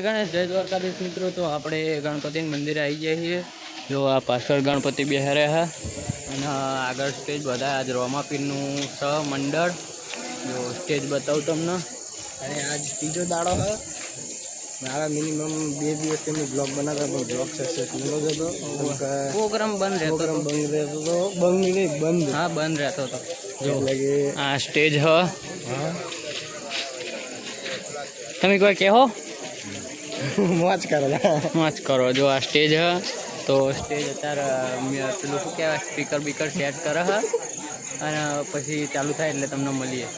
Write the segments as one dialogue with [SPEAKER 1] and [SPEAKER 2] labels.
[SPEAKER 1] ગણેશ જય દ્વારકાધીશ મિત્રો। તો આપણે ગણપતિ મંદિરે આવી જઈએ છીએ। જો આ પાછળ ગણપતિ બેહાર્યા છે અને આગળ સ્ટેજ બધા આજ રોમાપીરનું સ મંડળ જો સ્ટેજ બતાવું તમને। અને આજ ત્રીજો દાડો છે। મારા મિનિમમ 2 દિવસ તેમની બ્લોગ બનાવતા પણ બ્લોગ સક્સેસ નહોતો જતો। પ્રોગ્રામ બંધ રહેતો હતો। જો આ સ્ટેજ હ તમે કોઈ કહો મોજ કરો। જો આ સ્ટેજ હ તો સ્ટેજ અત્યારે પેલું શું કહેવાય સ્પીકર બીકર સેટ કરે હ અને પછી ચાલુ થાય એટલે તમને મળીએ।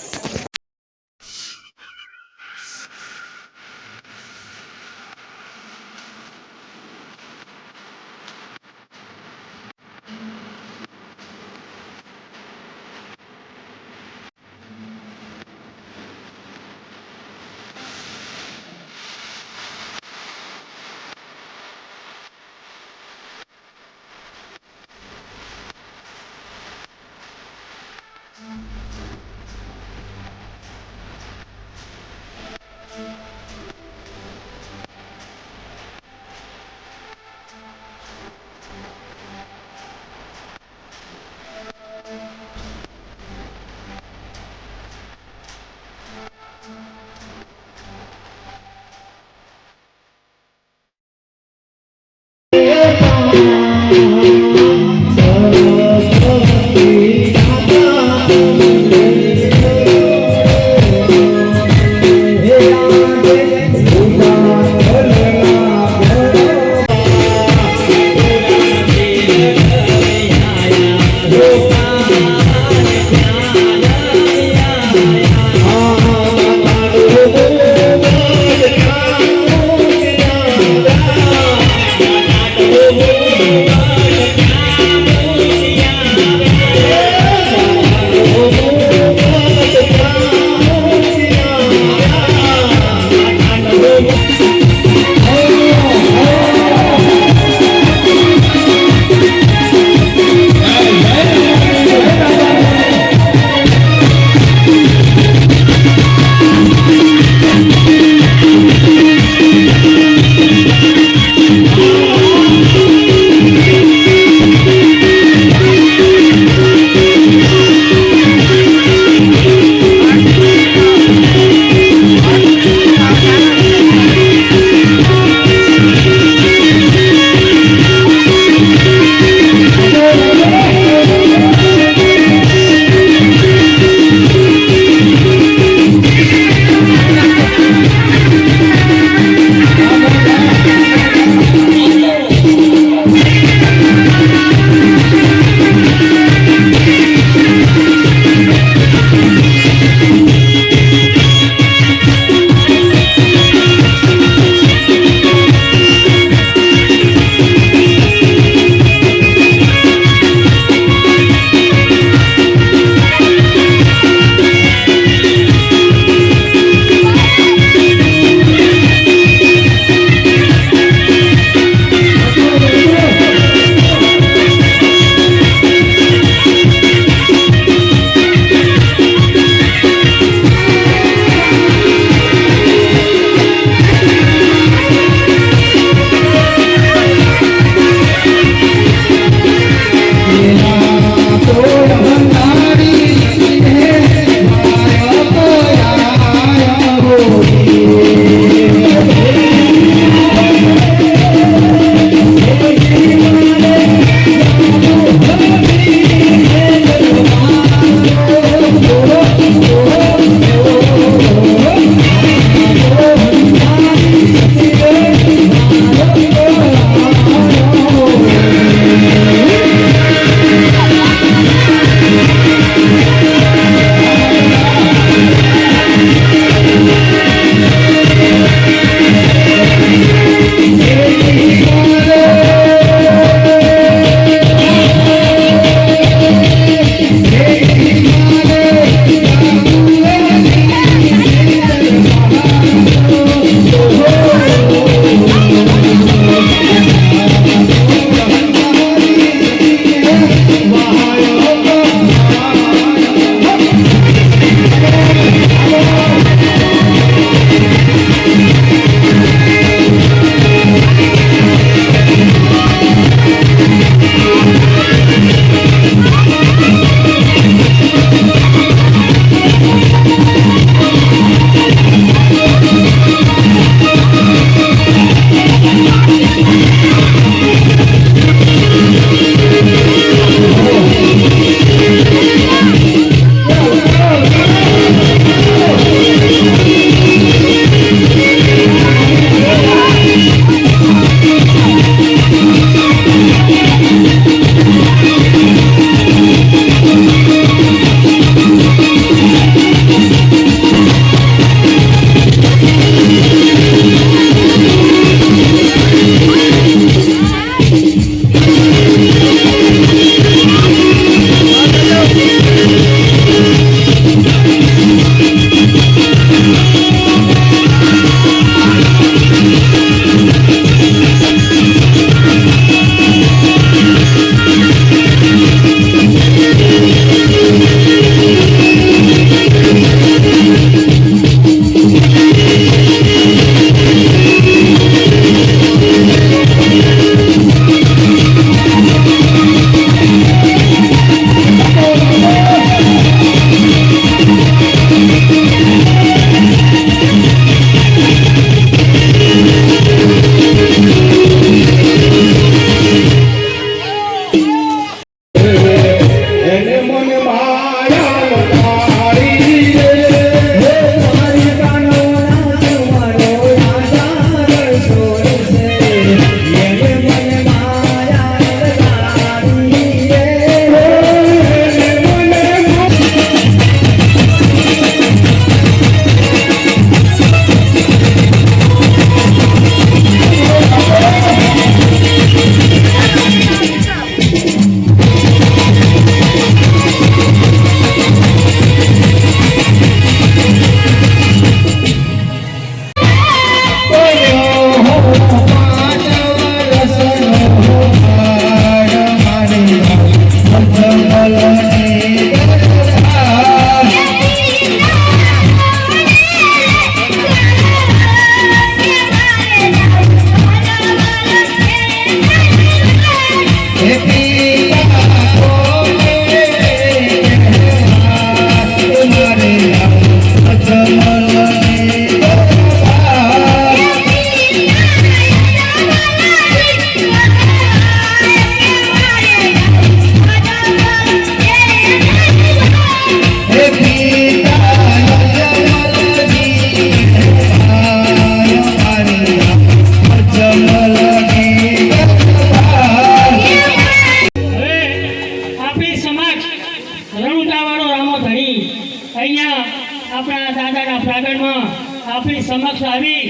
[SPEAKER 2] અહીંયા આપણા દાદાના પ્રાગણમાં આપણી સમક્ષ આવી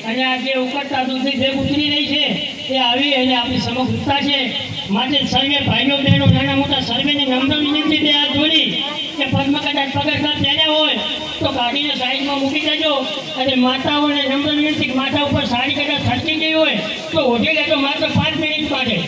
[SPEAKER 2] અને આ જે ઉકળતા દૂધની ભેગ ઉતરી રહી છે એ આવી અને આપણી સમક્ષ ઉતરા છે. માટે સર્વે ભાઈઓ બહેનો નાના મોટા સર્વેને નમ્ર વિનંતી બે હાથ જોડી કે પગમાં કદાચ પગરખાં પહેર્યા હોય તો કાઢીને સાઈડમાં મૂકી દેજો. અને માતાઓને નમ્ર વિનંતી માથા ઉપર સાડી કદાચ છટકી ગઈ હોય તો ઓઢી લેજો માત્ર 5 મિનિટ માટે.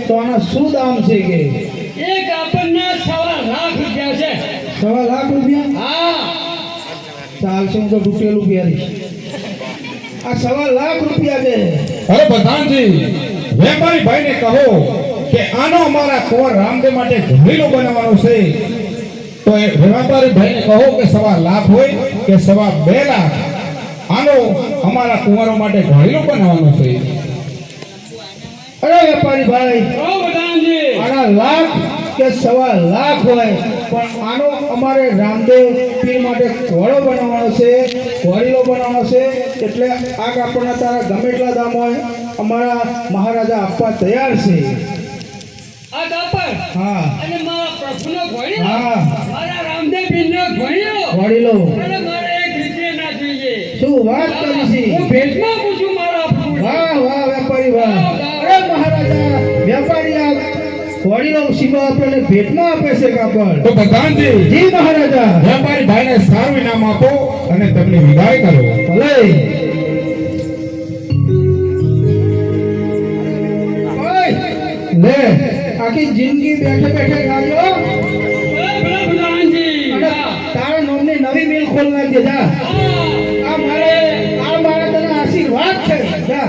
[SPEAKER 3] તો આના શું દામ છે કે
[SPEAKER 2] એક આપણને 1.5 લાખ રૂપિયા છે.
[SPEAKER 3] 1.5 લાખ રૂપિયા?
[SPEAKER 2] હા,
[SPEAKER 3] ચાલશે, હું તો તૂટેલું પહેરીશ. આ 1.5 લાખ રૂપિયા છે.
[SPEAKER 4] અરે પ્રધાનજી, વેપારી ભાઈને કહો કે આનો અમારા કુંવર રામદેવ માટે ઘરેલો બનાવવાનો છે. તો એ વેપારી ભાઈને કહો કે 1.5 લાખ હોય કે 2.5 લાખ, આનો અમારા કુંવરો માટે ઘરેલો બનાવવાનો છે.
[SPEAKER 3] અરે વેપારી ભાઈ,
[SPEAKER 2] ઓ પ્રધાનજી,
[SPEAKER 3] આના લાખ કે 1.5 લાખ હોય, પણ આનો અમારે રામદેવ પીર માટે ઘોડો બનાવવાનો છે, ઘોડીલો બનાવવાનો છે. એટલે આ કાપડના તારા ગમે એટલા દામ હોય, અમારા મહારાજા આપવા તૈયાર છે.
[SPEAKER 2] આ કાપડ
[SPEAKER 3] હા
[SPEAKER 2] અને મારા પ્રભુનો ઘોડીલો,
[SPEAKER 3] હા,
[SPEAKER 2] મારા રામદેવ પીરનો ઘોડીલો,
[SPEAKER 3] ઘોડીલો.
[SPEAKER 2] અને મારે એક રીતે ના જોઈએ.
[SPEAKER 3] શું વાત કરી છે?
[SPEAKER 2] હું ભેટમાં પૂછું મારા પ્રભુ.
[SPEAKER 3] વાહ વાહ વેપારી વાહ. અરે મહારાજા, વેપારી આ ઘોડીલો શીખવા આપણને ભેટમાં આપે છે કાપડ.
[SPEAKER 4] તો પ્રધાનજી,
[SPEAKER 3] જી મહારાજા.
[SPEAKER 4] વેપારી ભાઈને સારું ઇનામ આપો અને તમને વિદાય કરો.
[SPEAKER 3] ભલે. લે, આખી જિંદગી બેઠે બેઠે ગાજો
[SPEAKER 2] ભલે પ્રધાનજી.
[SPEAKER 3] અને તારા નામની નવી મિલ ખોલ નાખજે. જા, આ મારા તને આશીર્વાદ છે. જા.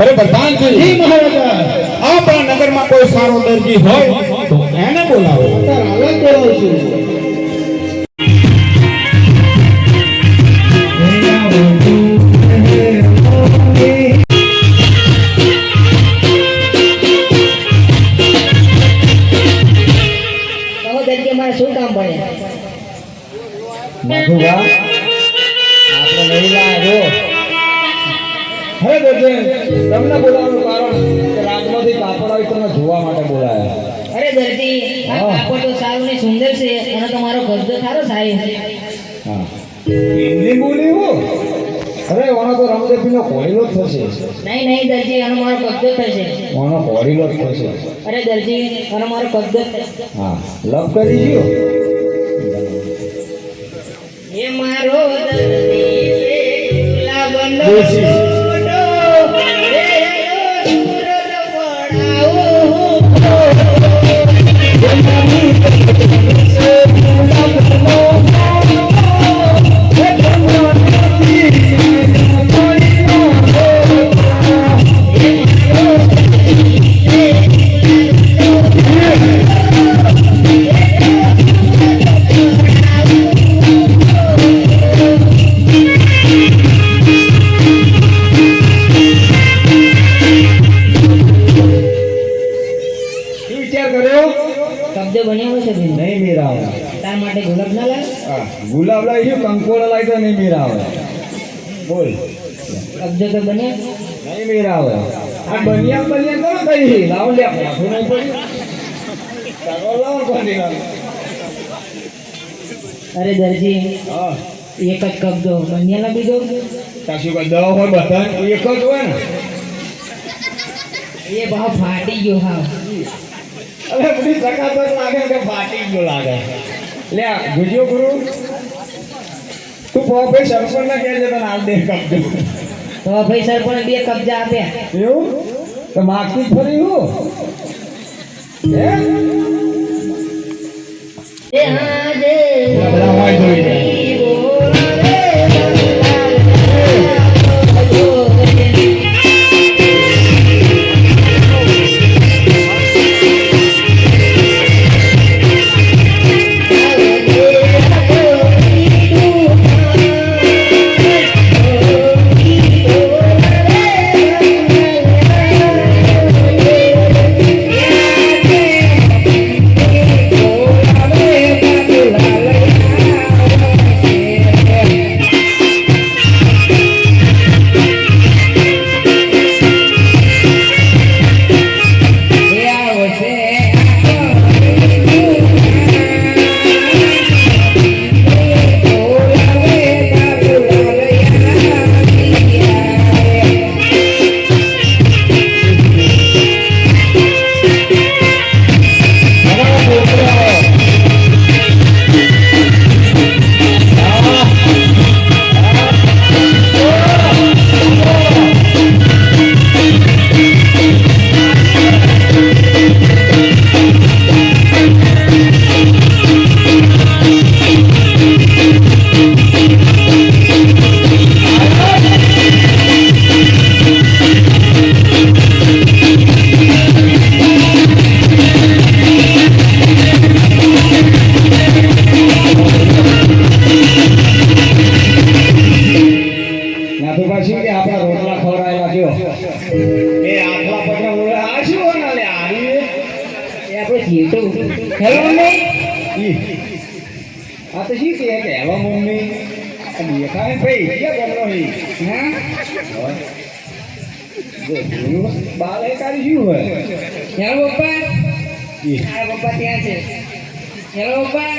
[SPEAKER 4] અરે પ્રધાનજી,
[SPEAKER 3] જી મહારાજા.
[SPEAKER 4] આપણા નગરમાં કોઈ સારો દરજી હોય તો એને બોલાવો.
[SPEAKER 3] તાર હાલત બોલાવું છું.
[SPEAKER 5] મારે શું કામ પડે?
[SPEAKER 3] મધુબા, આપણે નહીં લાગ્યો. હવે દરજી, તમને બોલાવવાનું કારણ કે રાજમાંથી કાપડ આવી તમને જોવા માટે બોલાયા.
[SPEAKER 5] અરે દરજી, આ
[SPEAKER 3] હા.
[SPEAKER 5] કાપડ તો સારું ને સુંદર છે અને તમારો ગજ્જો સારો સાહેબ છે.
[SPEAKER 3] હા, એમની બોલી હું. અરે ઓનો તો રામદેવપીરનો ઘોડીલો જ થશે.
[SPEAKER 5] નહીં દરજી આનો મારો કબજો થશે.
[SPEAKER 3] ઓનો ઘોડીલો જ થશે.
[SPEAKER 5] અરે દરજી આનો મારો કબજો થશે.
[SPEAKER 3] હા લવ કરી ગયો.
[SPEAKER 5] એ મારો દરજી લાવનો
[SPEAKER 3] ડોશી.
[SPEAKER 5] ડો, એ સુરત પડાવું.
[SPEAKER 3] શું વિચાર કર્યો?
[SPEAKER 5] કબજો બન્યો હશે બેન.
[SPEAKER 3] નહીં મેરા આવે.
[SPEAKER 5] તાર માટે ગુલાબ ના લાવ.
[SPEAKER 3] હા ગુલાબ લાવી કંકોડા લાવી તો નહીં મેરા આવે. બોલ
[SPEAKER 5] કબજો તો બન્યો.
[SPEAKER 3] નહીં મેરા આવે. આ બનિયા કરો કઈ લાવ લે પાછું નહીં પડ્યું. કાગળ લાવો કોની લાવો.
[SPEAKER 5] અરે દરજી
[SPEAKER 3] હા
[SPEAKER 5] એક જ કબજો બન્યાનો બીજો.
[SPEAKER 3] કાશું કા દવા હોય બધા એક જ હોય ને.
[SPEAKER 5] એ ભાવ ફાટી ગયો હા.
[SPEAKER 3] અરે બધી સકાત લાગે કે ફાટી ગયો લાગે. લે ગુજો ગુરુ તું પોપે સરપંચ ના કહે છે તને આલ દે કબજો.
[SPEAKER 5] તો ભાઈ સરપંચ બે કબજા આપ્યા.
[SPEAKER 3] એવું તો માગતી જ ફરી હું હે
[SPEAKER 5] એ હાજે
[SPEAKER 3] બધા હોય જોઈ જાય.
[SPEAKER 5] Hello mummy.
[SPEAKER 3] આ તો શી કહે કે હેલો મમ્મી દેખાય ભાઈ ક્યાં ગમનો હી
[SPEAKER 5] હા
[SPEAKER 3] બાલ એ કાઢી શું હોય
[SPEAKER 5] હેલો પપ્પા. હા પપ્પા ત્યાં છે. હેલો પપ્પા.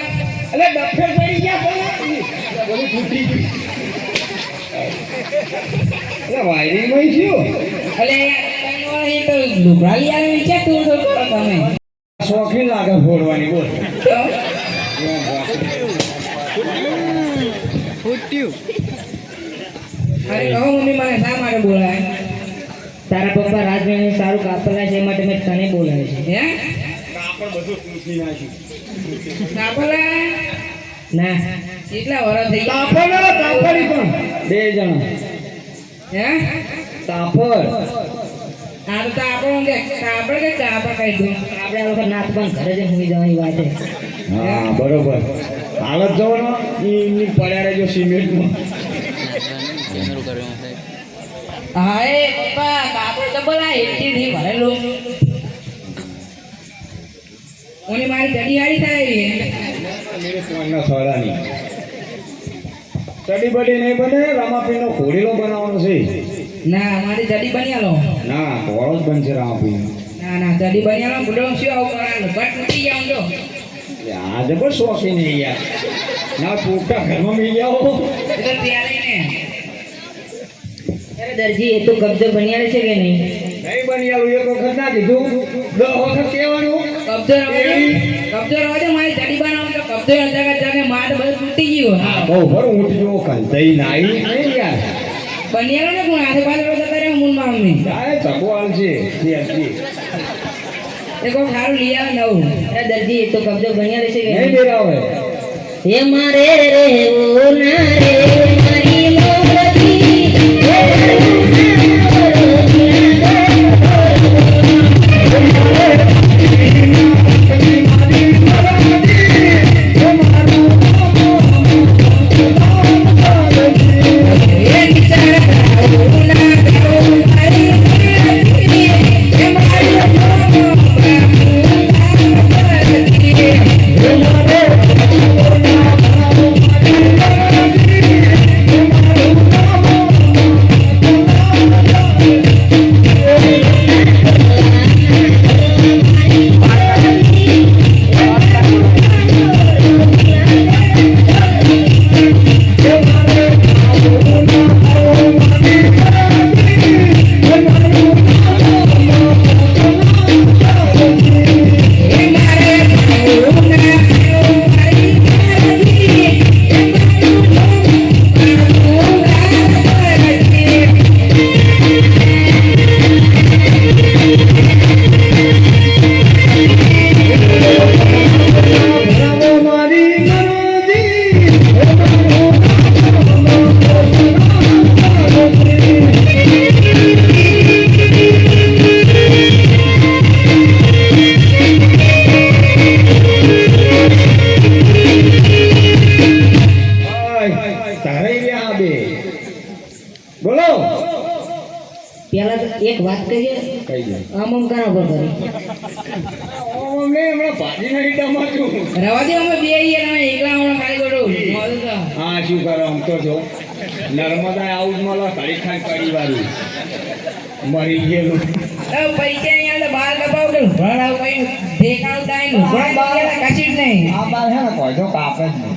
[SPEAKER 3] એટલે ડફેર પડી ગયા બધું ફૂટી ગયું એટલે વાયરિંગમાં શું
[SPEAKER 5] અલે એ તો લુગડા લઈ આવે વિચાર તું તો કરો તમે.
[SPEAKER 3] શોખીન લાગે ફોડવાની બોલ
[SPEAKER 5] અરે કહો મમ્મી મને શા માટે બોલાય? તારા પપ્પા રાજવીને સારું કાપલા છે એ માટે મેં તને બોલાવે છે. હે
[SPEAKER 3] કાપડ બધું તૂટી નાખ્યું
[SPEAKER 5] કાપલા ના કેટલા વર્ષ થઈ ગયા?
[SPEAKER 3] તાપડી પણ બે જણા
[SPEAKER 5] હે
[SPEAKER 3] તાપડ
[SPEAKER 5] આ તો આપણો કે કાપડ કે કાપડ કહી દઉં. આપણે આ વખત નાત પણ ઘરે જ હોઈ જવાની વાત છે.
[SPEAKER 3] હા બરોબર હાલત જો ને એમની પડ્યા રહેજો સિમેન્ટમાં
[SPEAKER 5] હા એ પપ્પા કાપડ તો બોલા એટલી થી ભરેલું. ઓની મારી ચડી હારી થાય
[SPEAKER 3] સોડાની ચડી બડી નહીં બને રામાપીનો ઘોડીલો બનાવવાનો છે
[SPEAKER 5] ના મારી ચડી બન્યાલો.
[SPEAKER 3] ના ઘોડો જ બનશે રામાપીનો
[SPEAKER 5] ના ના ચડી બન્યાલો બુડો શું આવું કરવાનું બટ તૂટી જાવ જો.
[SPEAKER 3] આ જબર શોખી નહીં યાર ના પોતા ઘરમાં મી જાઓ
[SPEAKER 5] એ તો ત્યારે ને અરે દરજી એ તો કબજો બન્યા છે કે નહીં?
[SPEAKER 3] નહીં બની આલું એક વખત ના કીધું 10 વખત કહેવાનું.
[SPEAKER 5] કબજો રવા દે મારી જડી બનાવો તો કબજો અંતર્ગત જાગે માર તો બધું તૂટી ગયું. હા
[SPEAKER 3] બહુ ભરું ઉઠી ગયો કંટાઈ નાઈ નહીં યાર.
[SPEAKER 5] બન્યા ને કોણ આસે પાછળ જતા રહે મુનમાં અમને
[SPEAKER 3] તારે ચકવાલ છે ત્યાંથી.
[SPEAKER 5] એ કોઈ સારું લઈ આવે નવું. અરે દરજી એ તો કબજો બન્યા રહેશે કે
[SPEAKER 3] નહીં
[SPEAKER 5] નહીં?
[SPEAKER 3] બેરાવે.
[SPEAKER 5] હે મારે રહેવું ના રે મારી મોગલી
[SPEAKER 3] બોલો.
[SPEAKER 5] પેલા તો એક વાત કહીએ
[SPEAKER 3] કઈ દે.
[SPEAKER 5] આમ કાના પર કરી
[SPEAKER 3] અમને હમણાં ભાજી નહીં ટમાટું.
[SPEAKER 5] રવા દે અમે બે એકલા હમણાં ખાલી કરું
[SPEAKER 3] હા શું કરો આમ તો જો નર્મદા આવું જ મળો ઘડી ખાઈ કડી વાળી મરી ગયેલું.
[SPEAKER 5] પૈસા નહીં આવે બાર દબાવ દઉં ભણાવ કઈ ઠેકાણું થાય ને કશી જ નહીં
[SPEAKER 3] આ બાર હે ને કોઈ તો કાપે જ નહીં.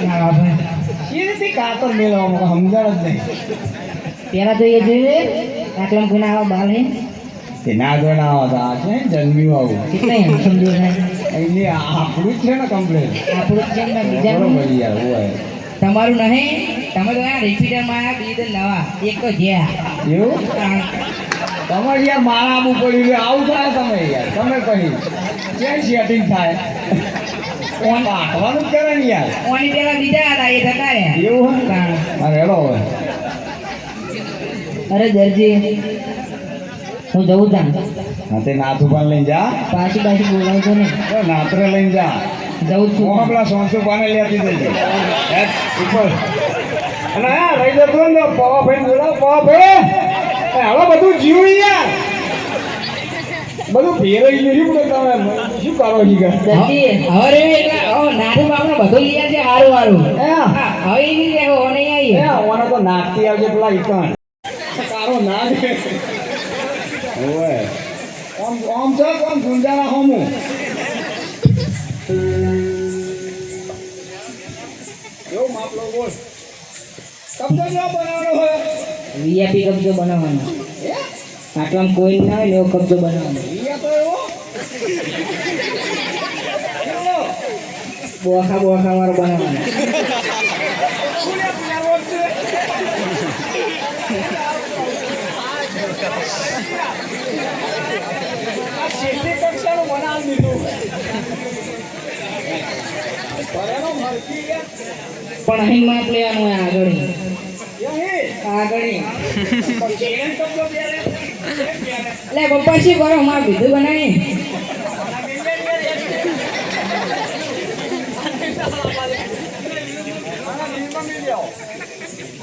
[SPEAKER 5] હા ભાઈ
[SPEAKER 3] એ રીતે કાતર મેળવવામાં સમજણ જ નહીં.
[SPEAKER 5] પેલા તો એ જોઈએ આટલા કોઈને આવા બાલ નહીં
[SPEAKER 3] તે ના જોઈને આવો તો આ છે ને જન્મ્યું આવું
[SPEAKER 5] કેટલા એમ સમજો
[SPEAKER 3] એની આપણું જ છે ને કમ્પ્લેન.
[SPEAKER 5] આપણું જ છે ને બીજાનું
[SPEAKER 3] બરોબર યાર હોય
[SPEAKER 5] તમારું નહીં તમે તો આ રિપીટરમાં આવ્યા બીજું નવા એક તો જ્યાં
[SPEAKER 3] એવું તમારે યાર મારા આબુ પડ્યું આવું થાય તમે યાર તમે કહી ક્યાં સેટિંગ થાય કોણ આટવાનું જ કરે ને યાર.
[SPEAKER 5] ઓની પેલા બીજા હતા એ થતા રહ્યા
[SPEAKER 3] એવું હોય અરે હેલો હોય.
[SPEAKER 5] અરે દરજી હું જવું તાં
[SPEAKER 3] હા તે નાથ ઉપાન લઈને જા.
[SPEAKER 5] પાછી બોલાવતો ને
[SPEAKER 3] નાત્રે લઈને જા.
[SPEAKER 5] જવું છું
[SPEAKER 3] હું પેલા સોનસુ પાને લેતી જજે ઉપર. અને હા રહી જતો ને પવા ભાઈ બોલાવ પવા ભાઈ હવે બધું જીવું યાર બધું ફેરવી ગયું શું તમે શું કરો છી કે
[SPEAKER 5] દરજી હવે એટલે નાનું બાપને બધું લઈ આવજે સારું સારું હવે એ નહીં દેખો નહીં આવીએ
[SPEAKER 3] ઓને તો નાખતી આવજે પેલા ઈકણ કારો નાગ ઓય ઓમ ઓમ છે કોમ ગુંજાના હોમું જો માપલો બોલ કબજો જો બનાવવાનો હોય
[SPEAKER 5] વીઆઈપી કબજો બનાવવાનો આટલામાં કોઈ ના હોય ને એવો કબજો બનાવવાનો
[SPEAKER 3] ઈયા તો એવો
[SPEAKER 5] બોખા વાળો બનાવવાનો પણ અહીં માપ લેવાનું હોય આગળ એટલે પપ્પા શું કરો માર બીજું બનાવી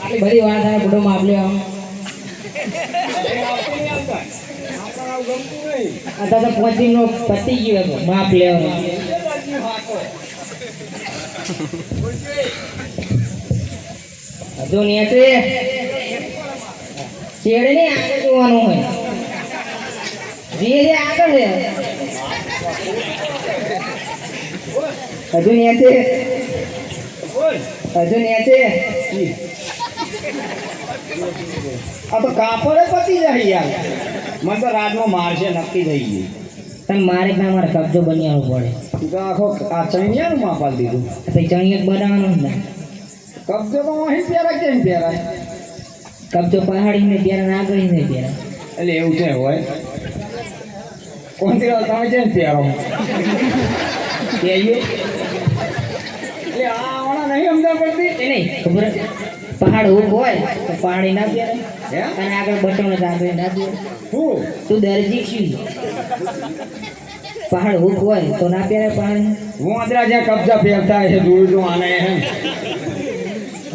[SPEAKER 5] આટલી બધી વાત થાય બધો માપ લેવા અત્યારે તો 5 નો પતી ગયો હતો માપ લેવાનો હજુ ને છેડે ને આગળ જોવાનું હોય ધીરે આગળ છે હજુ ને
[SPEAKER 3] આ તો કાપડે પતી જાય યાર. મને તો રાતમાં મારશે નક્કી થઈ ગઈ.
[SPEAKER 5] તમે મારે ના મારે કબજો બન્યાનો પડે
[SPEAKER 3] તું તો આખો આ ચણિયાનું માપ આલી દીધું.
[SPEAKER 5] પછી ચણિયક બનાવવાનો જ ના
[SPEAKER 3] કબજો તો અહીં પહેરાય કેમ પહેરાય?
[SPEAKER 5] કબજો પહાડીને પહેરા ને આગળ નહીં પહેરા
[SPEAKER 3] એટલે એવું છે હોય. કોણથી તમે કેમ પહેરો?
[SPEAKER 5] પહેરીએ
[SPEAKER 3] એટલે આ વાળા નહીં સમજણ પડતી.
[SPEAKER 5] એ નહીં ખબર પહાડ હુક હોય તો પહાડી ના પહેરે
[SPEAKER 3] હે?
[SPEAKER 5] અને આગળ બટન જ આગળ ના પહેરે
[SPEAKER 3] શું?
[SPEAKER 5] તું દરજી છું પહાડ હુક હોય તો ના પહેરે પહાડ
[SPEAKER 3] હું આદરા જ્યાં કબજા પહેરતા છે દૂર જો આને હે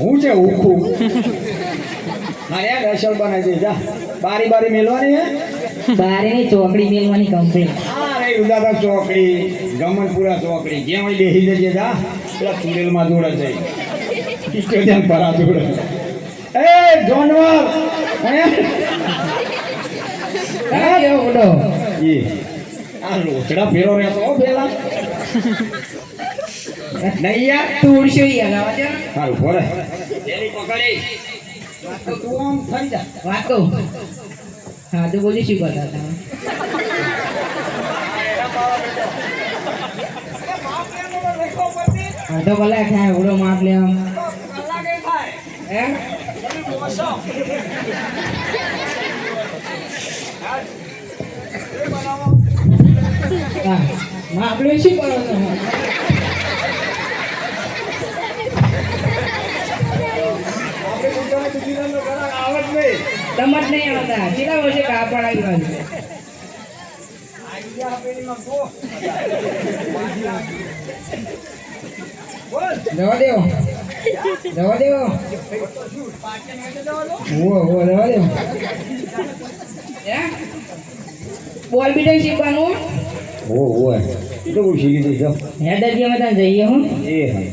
[SPEAKER 3] હું છે ઉખું. હા યાર અસલ બનાવી દે જા. બારી બારી મેલવાની હે.
[SPEAKER 5] બારીની ચોકડી મેલવાની કમ્પ્લેટ
[SPEAKER 3] હા રે ઉદાતા ચોકડી ગમનપુરા ચોકડી જ્યાં હોય બેસી જજે જા. પેલા ચુડેલમાં જોડે છે સ્ટેડિયમ પર આ જોડે. એ જોનવર હે
[SPEAKER 5] કેવો મોટો
[SPEAKER 3] એ આ લોચડા ફેરો રહેતો હો પેલા નહીં યાર.
[SPEAKER 5] તું ઉડશો યાર આવા દે
[SPEAKER 3] સારું ભરે તેરી પકડી તો તું આમ થઈ જા.
[SPEAKER 5] વાતો હા તો બોલી શું કરતા તમે અડધો કલાક થાય ઉડો માપ લે આમ હે હા માપ લે શું કરો તમે તમારે નહીં આવતા કેટલા વર્ષે કાપડ આવી ગયું જવા દેવો જવા દેવો જવા દેવો બોલ બીટન શીખવાનું
[SPEAKER 3] ઓ એ તો શીખી દીધો.
[SPEAKER 5] હેડ દરિયામાં ત્યાં જઈએ હું
[SPEAKER 3] એ હા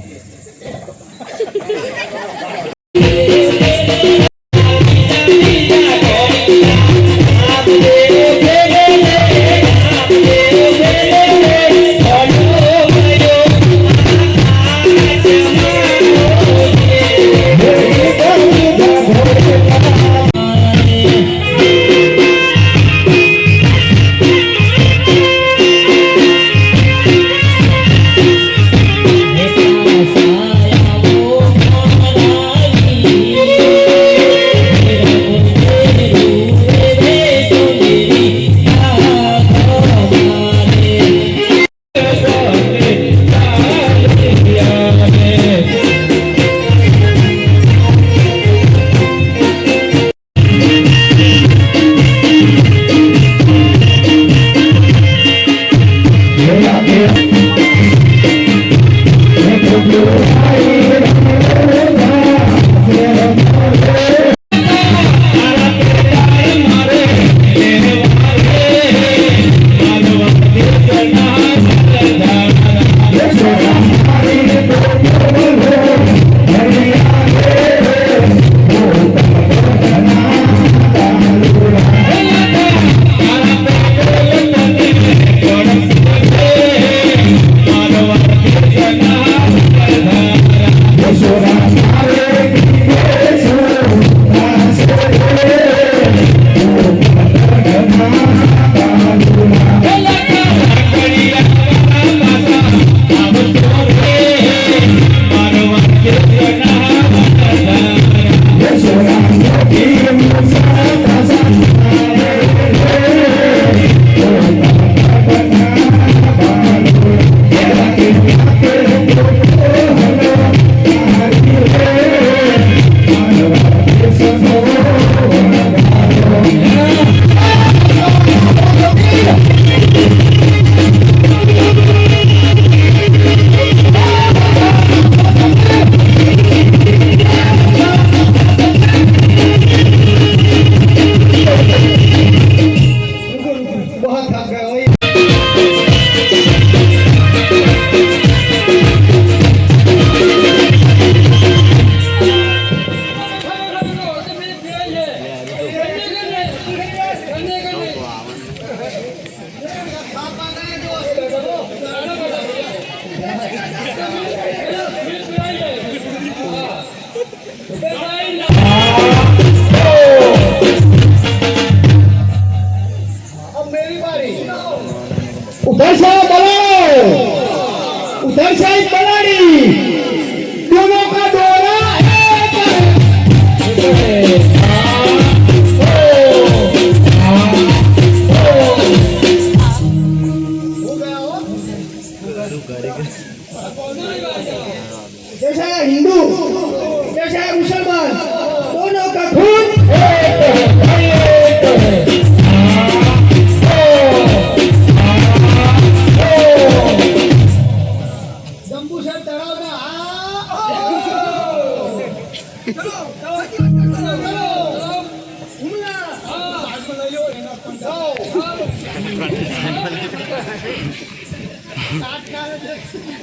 [SPEAKER 5] સાયા ઓ મારા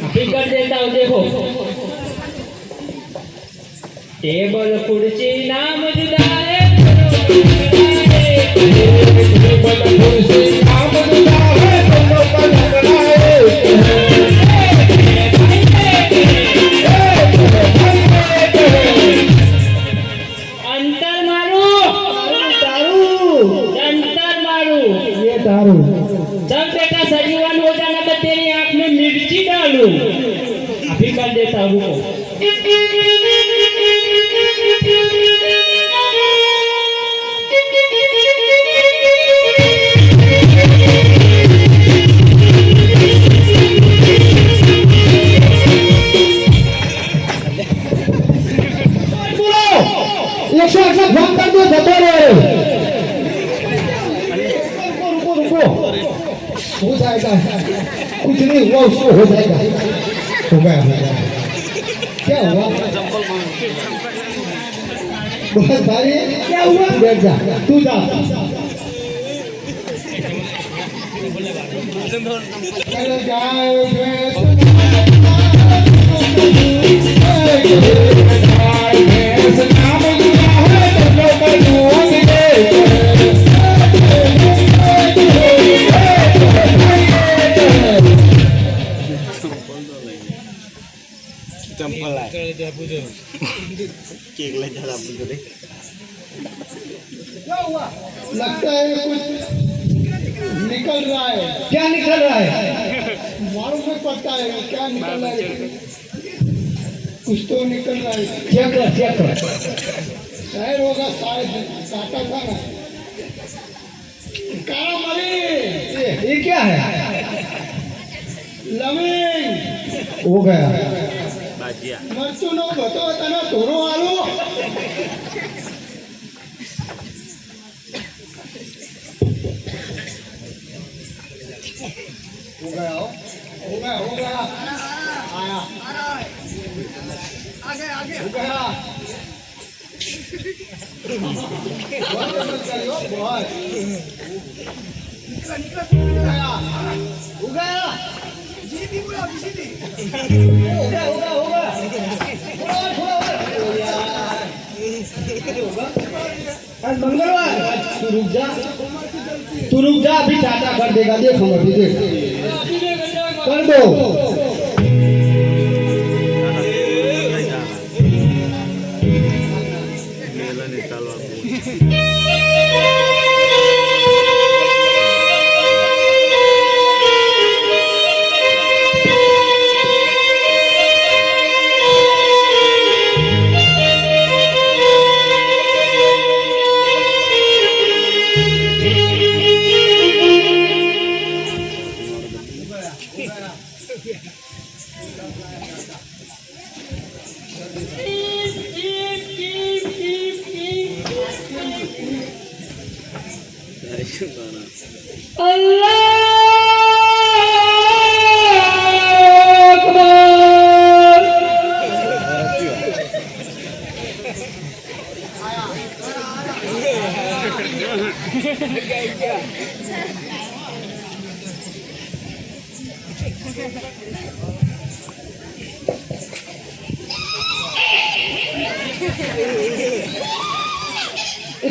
[SPEAKER 5] अभी कर देता हूँ देखो टेबल कुर्सी नाम जुदा है
[SPEAKER 4] टेबल कुर्सी नाम जुदा है दोनों का झगड़ा है
[SPEAKER 5] अंतर मारू अंतर मारू
[SPEAKER 3] ये तारू
[SPEAKER 5] जब बेटा सजीवन हो जाना तो तेरी आंख में मिर्ची डालू अभी कर देता हूँ रुको
[SPEAKER 3] एक सौ फोन कर दो जतो रे रुको रुको हो जाएगा कुछ नहीं हुआ उसको हो जाएगा हो गया क्या हुआ बहुत भारी क्या हुआ बैठ जा तू जा चलो जाओ लगता है कुछ निकल रहा है क्या निकल रहा है मालूम नहीं पड़ता है क्या निकल रहा है कुछ तो निकल रहा है चेक कर शायद होगा शायद काटा था ना काला मरी ये क्या है लविंग हो गया मरचू नो बतो तना तोरो आलो हो गया आया आगे हो गया बहुत हो गया जी भी बोला किसी हो गया आज मंगलवार तू रुक जा अभी चाचा कर देगा देख हम अभी देख कर दो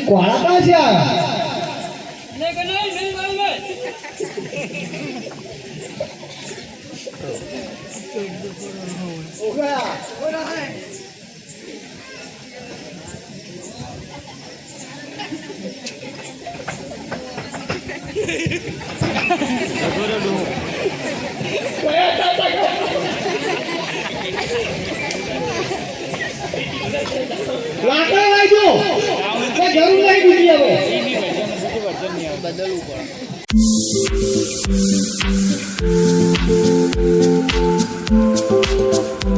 [SPEAKER 3] कोड़ा कहाँ से आया हो गया हो रहा है લાકડા લાવજો કોઈ જરૂર નહીં બીજી હવે
[SPEAKER 1] બદલવું પડે